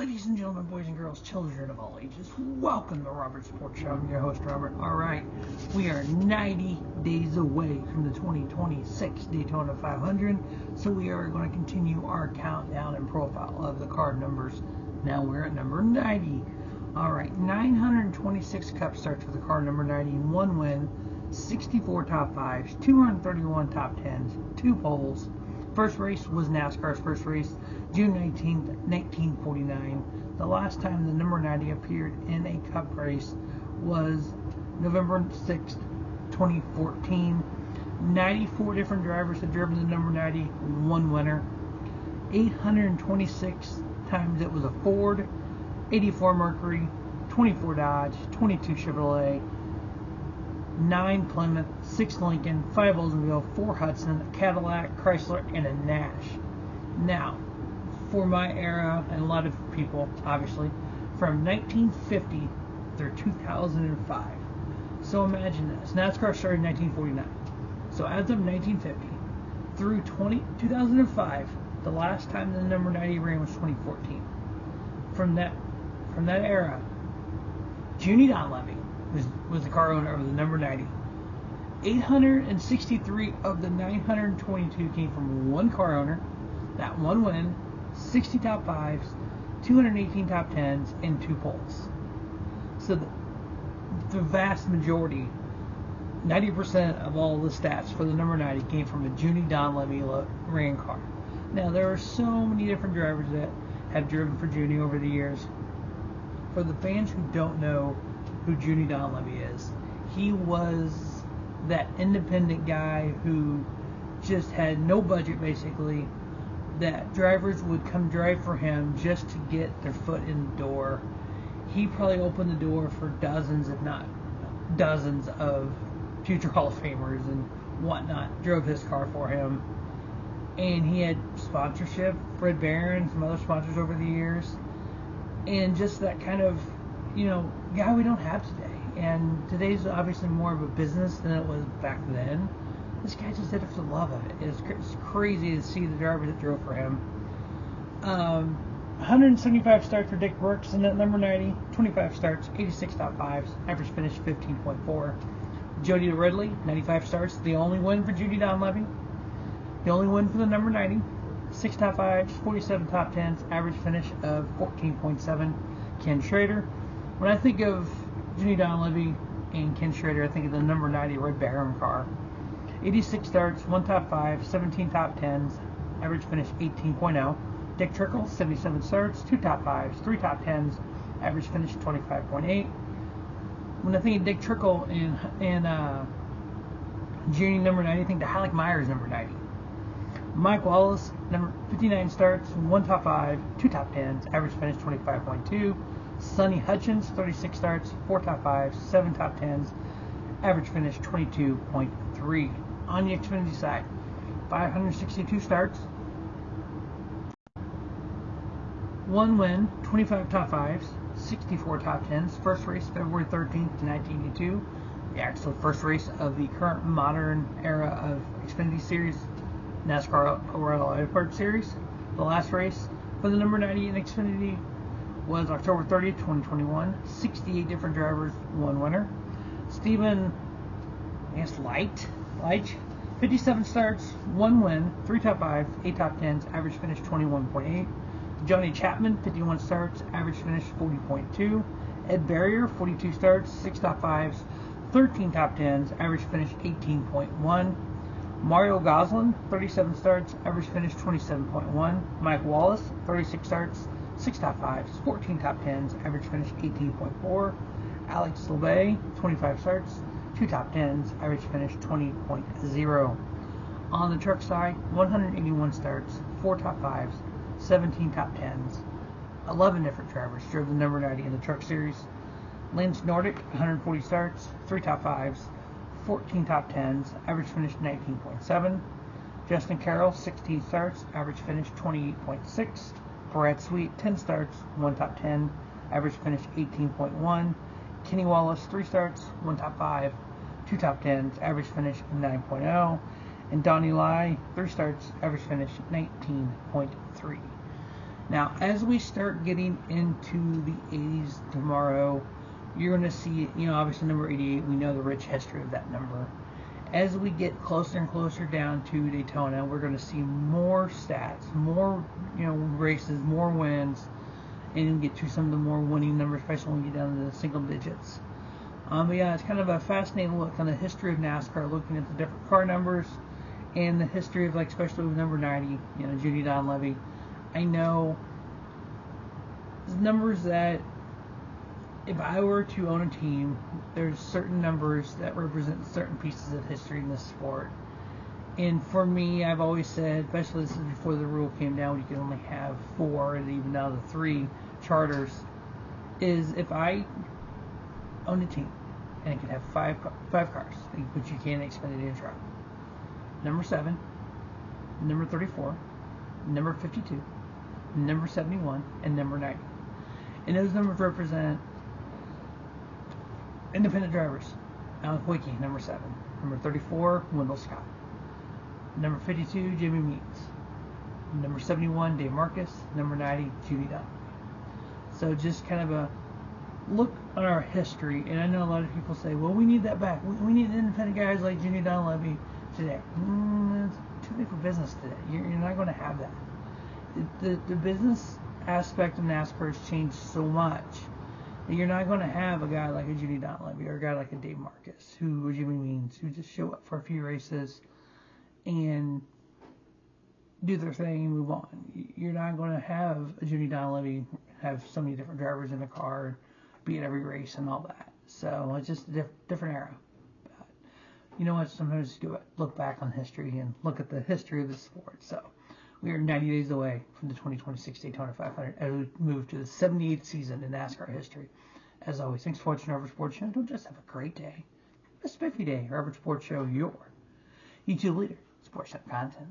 Ladies and gentlemen, boys and girls, children of all ages, welcome to Robert's Sports Show. I'm your host, Robert. Alright, we are 90 days away from the 2026 Daytona 500, so we are going to continue our countdown and profile of the car numbers. Now we're at number 90. Alright, 926 Cup starts for the car number 90, 1 win, 64 top 5s, 231 top 10s, 2 poles. First race was NASCAR's first race, June 19th, 1949. The last time the number 90 appeared in a Cup race was November 6th, 2014. 94 different drivers had driven the number 90, one winner. 826 times it was a Ford, 84 Mercury, 24 Dodge, 22 Chevrolet, 9 Plymouth, 6 Lincoln, 5 Oldsmobile, 4 Hudson, a Cadillac, Chrysler, and a Nash. Now, for my era, and a lot of people, obviously, from 1950 through 2005. So imagine this. NASCAR started in 1949. So as of 1950 through 2005, the last time the number 90 ran was 2014. From that era, Junie Donlevy was the car owner of the number 90. 863 of the 922 came from one car owner, that one win, 60 top 5s, 218 top 10s, and 2 poles. So the vast majority, 90% of all the stats for the number 90 came from a Junie Donlevy ran car. Now, there are so many different drivers that have driven for Junie over the years. For the fans who don't know who Junie Donlevy is, he was that independent guy who just had no budget, basically, that drivers would come drive for him just to get their foot in the door. He probably opened the door for dozens, if not dozens, of future Hall of Famers and whatnot. Drove his car for him. And he had sponsorship, Fred Barron, some other sponsors over the years. And just that kind of, guy we don't have today. And today's obviously more of a business than it was back then. This guy just did it for the love of it. It's crazy to see the drivers that drove for him. 175 starts for Dick Brooks in that number 90. 25 starts, 86 top 5s. Average finish 15.4. Jody Ridley, 95 starts. The only win for Junie Donlevy. The only win for the number 90. 6 top 5s, 47 top 10s. Average finish of 14.7. Ken Schrader. When I think of Junie Donlevy and Ken Schrader, I think of the number 90 Red Baron car. 86 starts, 1 top 5, 17 top 10s, average finish 18.0. Dick Trickle, 77 starts, 2 top 5s, 3 top 10s, average finish 25.8. When I think of Dick Trickle and Junie number 90, I think of Halleck Myers number 90. Mike Wallace, number 59 starts, 1 top 5, 2 top 10s, average finish 25.2. Sonny Hutchins, 36 starts, 4 top 5s, 7 top 10s, average finish 22.3. On the Xfinity side, 562 starts, 1 win, 25 top 5s, 64 top 10s. First race February 13th, 1982. The actual first race of the current modern era of Xfinity Series, NASCAR Cup Series. The last race for the number 90 in Xfinity was October 30th, 2021. 68 different drivers, 1 winner. Stephen, Leitch, 57 starts, 1 win, 3 top 5s, 8 top 10s, average finish 21.8. Johnny Chapman, 51 starts, average finish 40.2. Ed Barrier, 42 starts, 6 top 5s, 13 top 10s, average finish 18.1. Mario Goslin, 37 starts, average finish 27.1. Mike Wallace, 36 starts, 6 top 5s, 14 top 10s, average finish 18.4. Alex Lebay, 25 starts, 2 top 10s, average finish 20.0. On the truck side, 181 starts, 4 top 5s, 17 top 10s. 11 different drivers drove the number 90 in the Truck Series. Lance Nordic, 140 starts, 3 top 5s, 14 top 10s, average finish 19.7. Justin Carroll, 16 starts, average finish 28.6. Brad Sweet, 10 starts, 1 top 10, average finish 18.1. Kenny Wallace, 3 starts, 1 top 5, 2 top 10s, average finish 9.0. And Donnie Lai, 3 starts, average finish 19.3. Now, as we start getting into the 80s tomorrow, you're going to see, obviously number 88, we know the rich history of that number. As we get closer and closer down to Daytona, we're going to see more stats, more, races, more wins, and get to some of the more winning numbers, especially when we get down to the single digits. But yeah, it's kind of a fascinating look on the history of NASCAR, looking at the different car numbers and the history of, especially with number 90, Judy Donlevy. I know numbers that if I were to own a team, there's certain numbers that represent certain pieces of history in this sport. And for me, I've always said, especially this is before the rule came down, you can only have 4, and even now the 3 charters, is if I owned a team and it could have five cars, which you can Xfinity and truck. Number 7, number 34, number 52, number 71, and number 90. And those numbers represent independent drivers. Alan Quickie, number 7. Number 34, Wendell Scott. Number 52, Jimmy Meeks. Number 71, Dave Marcus. Number 90, Judy Dunn. So just kind of a look on our history. And I know a lot of people say, well, we need that back. We need independent guys like Judy Donlevy today. It's too big for business today. You're not going to have that. The business aspect of NASCAR has changed so much that you're not going to have a guy like a Judy Donlevy or a guy like a Dave Marcus or Jimmy Means who just show up for a few races and do their thing and move on. You're not going to have a Judy Donlevy have so many different drivers in a car and be at every race and all that. So it's just a different era. But you know what? Sometimes do it. Look back on history and look at the history of the sport. So we are 90 days away from the 2026 Daytona 500 as we move to the 78th season in NASCAR history. As always, thanks for watching Average Sports Show. Don't just have a great day. Have a spiffy day. Average Sports Show, your YouTube leader, sports show content.